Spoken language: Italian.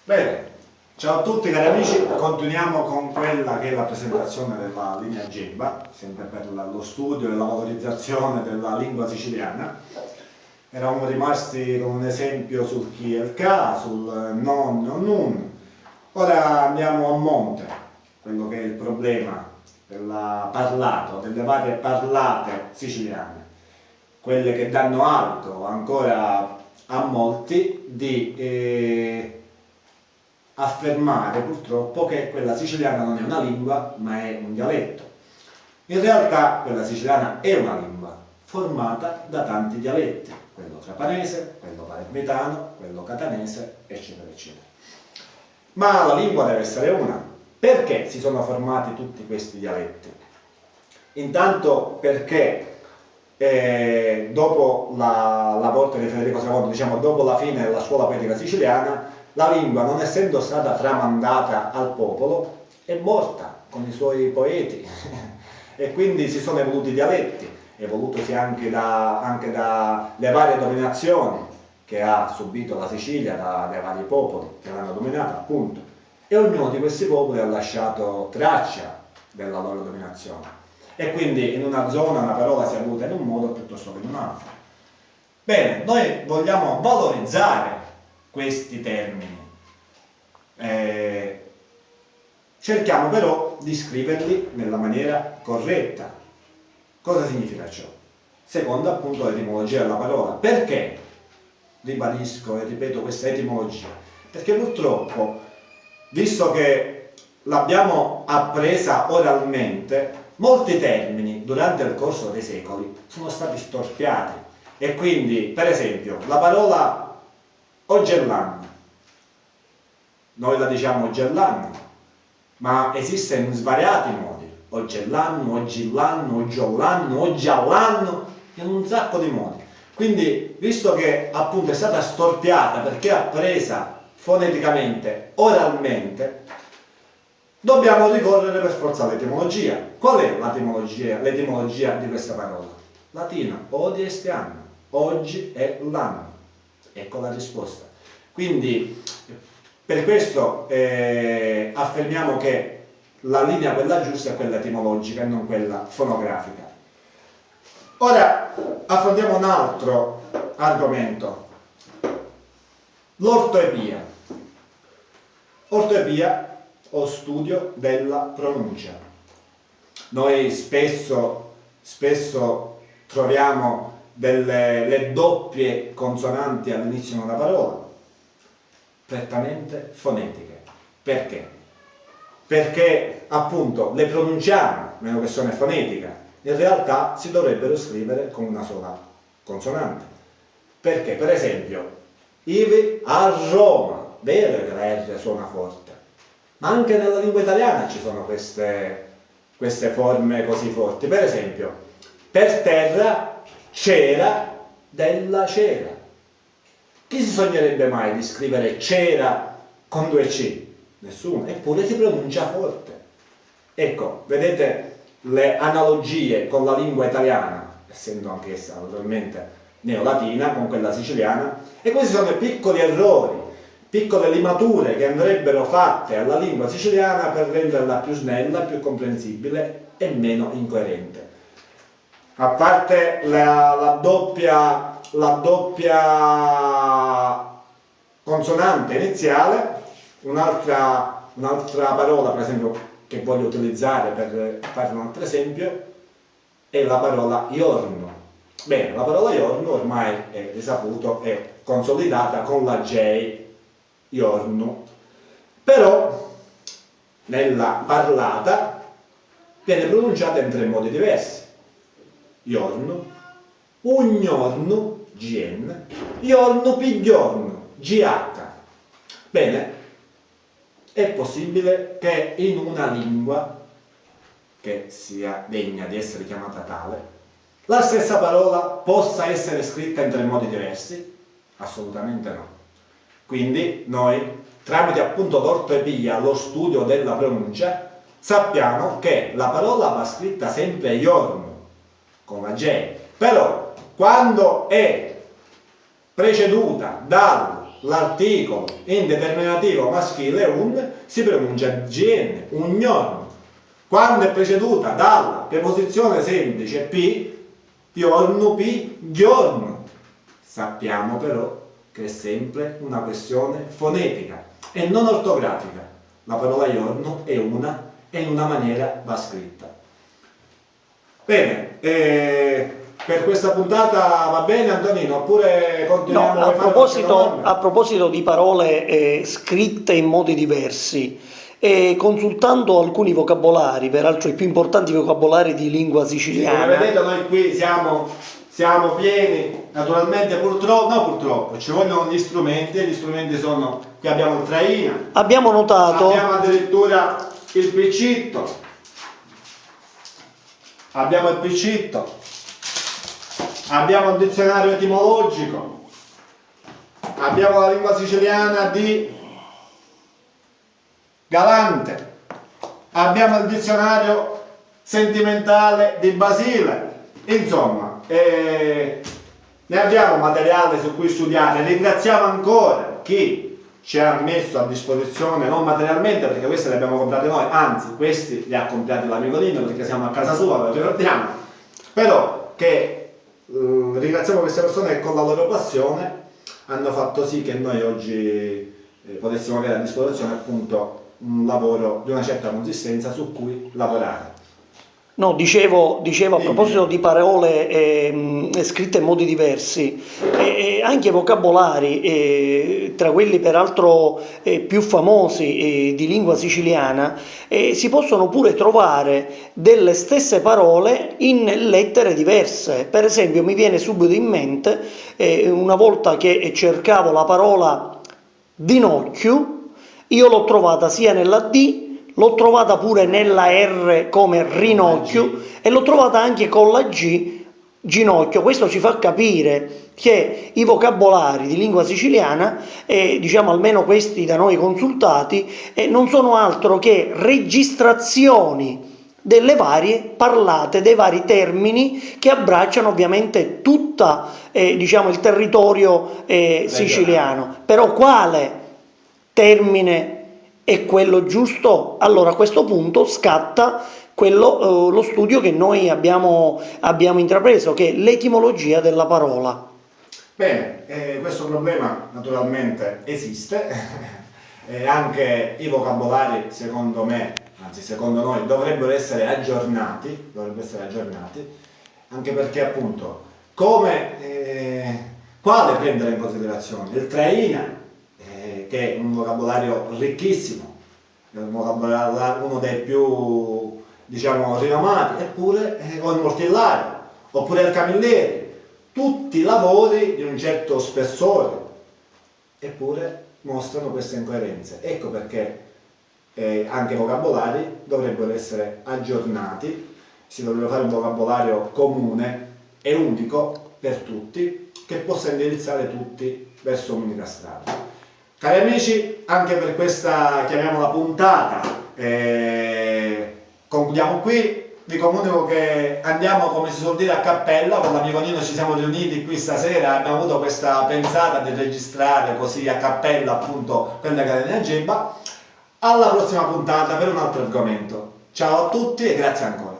Bene, ciao a tutti cari amici, continuiamo con quella che è la presentazione della linea Gemba, sempre per lo studio e la valorizzazione della lingua siciliana. Eravamo rimasti con un esempio sul chi e il ca, sul non o nun. Ora andiamo a monte, quello che è il problema delle varie parlate siciliane, quelle che danno alto ancora a molti di affermare purtroppo che quella siciliana non è una lingua ma è un dialetto. In realtà quella siciliana è una lingua formata da tanti dialetti, quello trapanese, quello palermitano, quello catanese, eccetera, eccetera. Ma la lingua deve essere una. Perché si sono formati tutti questi dialetti? Intanto perché dopo la morte di Federico II, diciamo dopo la fine della scuola poetica siciliana, la lingua, non essendo stata tramandata al popolo, è morta con i suoi poeti e quindi si sono evoluti i dialetti, evolutosi anche dalle varie dominazioni che ha subito la Sicilia dai vari popoli che l'hanno dominata, appunto, e ognuno di questi popoli ha lasciato traccia della loro dominazione. E quindi in una zona una parola si è evoluta in un modo piuttosto che in un altro. Bene, noi vogliamo valorizzare questi termini. Cerchiamo però di scriverli nella maniera corretta. Cosa significa ciò? Secondo appunto l'etimologia della parola. Perché ribadisco e ripeto questa etimologia? Perché purtroppo, visto che l'abbiamo appresa oralmente, molti termini durante il corso dei secoli sono stati storpiati e quindi, per esempio, la parola Ogellan, noi la diciamo Ogellan, ma esiste in svariati modi, Ogellan, Ogillan, Ogiollan, Oggiallan, in un sacco di modi. Quindi, visto che appunto è stata storpiata perché appresa foneticamente, oralmente, dobbiamo ricorrere per forza all'etimologia. Qual è l'etimologia di questa parola? Latina, odi est anno, oggi è l'anno. Ecco la risposta. Quindi per questo affermiamo che la linea quella giusta è quella etimologica e non quella fonografica. Ora affrontiamo un altro argomento, l'ortoepia. Ortoepia o studio della pronuncia. Noi spesso troviamo le doppie consonanti all'inizio di una parola, prettamente fonetiche. Perché? Perché appunto le pronunciamo, meno che sono fonetica, in realtà si dovrebbero scrivere con una sola consonante. Perché? Per esempio, ivi a Roma, vero che la R suona forte, ma anche nella lingua italiana ci sono queste forme così forti. Per esempio, per terra c'era della cera. Chi si sognerebbe mai di scrivere cera con due C? Nessuno, eppure si pronuncia forte. Ecco, vedete le analogie con la lingua italiana, essendo anch'essa naturalmente neolatina, con quella siciliana, e questi sono piccoli errori, piccole limature che andrebbero fatte alla lingua siciliana per renderla più snella, più comprensibile e meno incoerente. A parte la doppia consonante iniziale, un'altra parola, per esempio, che voglio utilizzare per fare un altro esempio, è la parola iorno. Bene, la parola iorno ormai è risaputo, è consolidata con la J, iorno, però nella parlata viene pronunciata in tre modi diversi: iorno, ugnorno, gn, iorno pigliorno, gh. Bene, è possibile che in una lingua che sia degna di essere chiamata tale, la stessa parola possa essere scritta in tre modi diversi? Assolutamente no. Quindi noi, tramite appunto l'ortoepia, lo studio della pronuncia, sappiamo che la parola va scritta sempre iorno, con la J, però quando è preceduta dal l'articolo indeterminativo maschile un si pronuncia gn, un giorno. Quando è preceduta dalla preposizione semplice pi, giorno, pi, giorno. Sappiamo però che è sempre una questione fonetica e non ortografica. La parola giorno è una e in una maniera va scritta. Bene, per questa puntata va bene Antonino, oppure continuiamo No, a a proposito di parole scritte in modi diversi, consultando alcuni vocabolari, peraltro i più importanti vocabolari di lingua Sì, come siciliana. vedete noi qui siamo pieni, naturalmente purtroppo, ci vogliono gli strumenti, e gli strumenti sono, qui abbiamo il traina, Abbiamo notato, abbiamo addirittura il piccitto, abbiamo il piccitto, abbiamo il dizionario etimologico, abbiamo la lingua siciliana di Galante, abbiamo il dizionario sentimentale di Basile, insomma, ne abbiamo materiale su cui studiare. Ringraziamo ancora chi ci ha messo a disposizione, non materialmente perché questi li abbiamo comprati noi, anzi questi li ha comprati l'amico Nino perché siamo a casa sua, lo ricordiamo, però che ringraziamo queste persone che con la loro passione hanno fatto sì che noi oggi potessimo avere a disposizione appunto un lavoro di una certa consistenza su cui lavorare. no, dicevo a proposito di parole scritte in modi diversi, anche vocabolari, tra quelli peraltro più famosi di lingua siciliana, si possono pure trovare delle stesse parole in lettere diverse. Per esempio, mi viene subito in mente una volta che cercavo la parola Dinocchio, io l'ho trovata sia nella D, l'ho trovata pure nella R come rinocchio e l'ho trovata anche con la G, ginocchio. Questo ci fa capire che i vocabolari di lingua siciliana, diciamo almeno questi da noi consultati, non sono altro che registrazioni delle varie parlate, dei vari termini che abbracciano ovviamente tutta diciamo il territorio siciliano. Però quale termine è quello giusto? Allora a questo punto scatta lo studio che noi abbiamo intrapreso, che è l'etimologia della parola. Bene, questo problema naturalmente esiste, anche i vocabolari secondo me, anzi secondo noi, dovrebbero essere aggiornati, anche perché appunto quale prendere in considerazione? Il traina, che è un vocabolario ricchissimo, è uno dei più diciamo rinomati, eppure o il mortillario, oppure il camilleri, tutti lavori di un certo spessore, eppure mostrano queste incoerenze. Ecco perché anche i vocabolari dovrebbero essere aggiornati, si dovrebbe fare un vocabolario comune e unico per tutti, che possa indirizzare tutti verso un'unica strada. Cari amici, anche per questa, chiamiamola puntata, concludiamo qui. Vi comunico che andiamo, come si suol dire, a cappella. Con l'amico Nino ci siamo riuniti qui stasera e abbiamo avuto questa pensata di registrare così a cappella appunto quella Catena Geba. Alla prossima puntata per un altro argomento. Ciao a tutti e grazie ancora.